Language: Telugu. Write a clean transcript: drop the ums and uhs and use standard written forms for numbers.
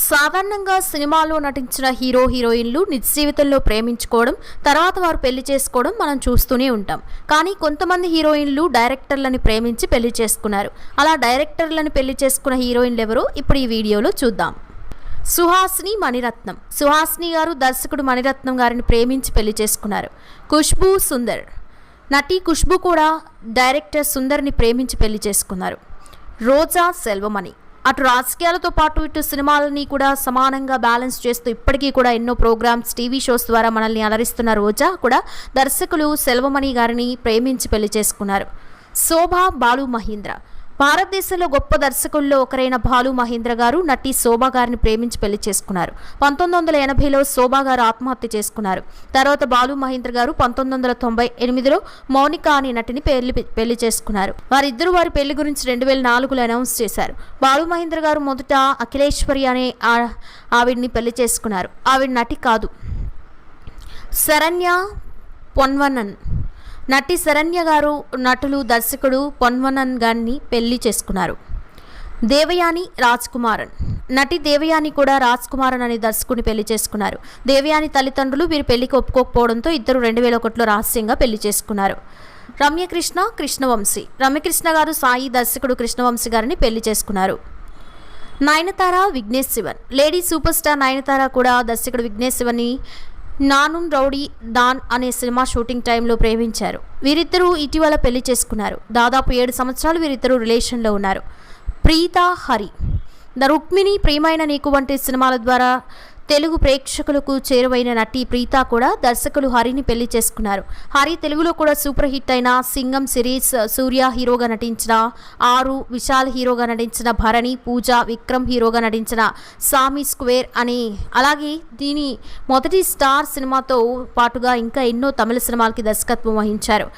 సాధారణంగా సినిమాలో నటించిన హీరో హీరోయిన్లు నిజ జీవితంలో ప్రేమించుకోవడం, తర్వాత వారు పెళ్లి చేసుకోవడం మనం చూస్తూనే ఉంటాం. కానీ కొంతమంది హీరోయిన్లు డైరెక్టర్లని ప్రేమించి పెళ్లి చేసుకున్నారు. అలా డైరెక్టర్లని పెళ్లి చేసుకున్న హీరోయిన్లు ఎవరో ఇప్పుడు ఈ వీడియోలో చూద్దాం. సుహాసిని మణిరత్నం. సుహాసిని గారు దర్శకుడు మణిరత్నం గారిని ప్రేమించి పెళ్లి చేసుకున్నారు. ఖుష్బూ సుందర్. నటి ఖుష్బూ కూడా డైరెక్టర్ సుందర్ని ప్రేమించి పెళ్లి చేసుకున్నారు. రోజా సెల్వమణి. అటు రాజకీయాలతో పాటు ఇటు సినిమాలని కూడా సమానంగా బ్యాలెన్స్ చేస్తూ ఇప్పటికీ కూడా ఎన్నో ప్రోగ్రామ్స్, టీవీ షోస్ ద్వారా మనల్ని అలరిస్తున్న రోజా కూడా దర్శకులు సెల్వమణి గారిని ప్రేమించి పెళ్లి చేసుకున్నారు. శోభా బాలు మహేంద్ర. భారతదేశంలో గొప్ప దర్శకుల్లో ఒకరైన బాలు మహేంద్ర గారు నటి శోభా గారిని ప్రేమించి పెళ్లి చేసుకున్నారు. 1980లో శోభా గారు ఆత్మహత్య చేసుకున్నారు. తర్వాత బాలు మహేంద్ర గారు 1998లో మౌనిక అనే నటిని పెళ్లి చేసుకున్నారు. వారిద్దరూ వారి పెళ్లి గురించి 2004లో అనౌన్స్ చేశారు. బాలు మహేంద్ర గారు మొదట అఖిలేశ్వరి అనే ఆవిడ్ని పెళ్లి చేసుకున్నారు. ఆవిడ నటి కాదు, శరణ్య పొన్వనన్. నటి శరణ్య గారు నటులు దర్శకుడు పొన్వనన్ గారిని పెళ్లి చేసుకున్నారు. దేవయాని రాజ్కుమారన్. నటి దేవయాని కూడా రాజ్కుమారన్ అనే దర్శకుడిని పెళ్లి చేసుకున్నారు. దేవయాని తల్లిదండ్రులు వీరి పెళ్లికి ఒప్పుకోకపోవడంతో ఇద్దరు 2001లో రహస్యంగా పెళ్లి చేసుకున్నారు. రమ్యకృష్ణ కృష్ణవంశీ. రమ్యకృష్ణ గారు సాయి దర్శకుడు కృష్ణవంశీ గారిని పెళ్లి చేసుకున్నారు. Nayanthara Vignesh Shivan. Lady super star Nayanthara కూడా దర్శకుడు విఘ్నేష్ శివన్ని నాను రౌడీ డాన్ అనే సినిమా షూటింగ్ టైంలో ప్రేమించారు. వీరిద్దరూ ఇటీవల పెళ్లి చేసుకున్నారు. దాదాపు 7 సంవత్సరాలు వీరిద్దరూ రిలేషన్లో ఉన్నారు. ప్రీతా హరి. ద రుక్మిణి, ప్రియమైన నీకు వంటి సినిమాల ద్వారా తెలుగు ప్రేక్షకులకు చేరువైన నటి ప్రీతా కూడా దర్శకులు హరిని పెళ్లి చేసుకున్నారు. హరి తెలుగులో కూడా సూపర్ హిట్ అయిన సింగం సిరీస్, సూర్య హీరోగా నటించిన 6, విశాల్ హీరోగా నటించిన భరణి, పూజ, విక్రమ్ హీరోగా నటించిన సామి స్క్వేర్ అని, అలాగే దీని మొదటి స్టార్ సినిమాతో పాటుగా ఇంకా ఎన్నో తమిళ సినిమాలకి దర్శకత్వం వహించారు.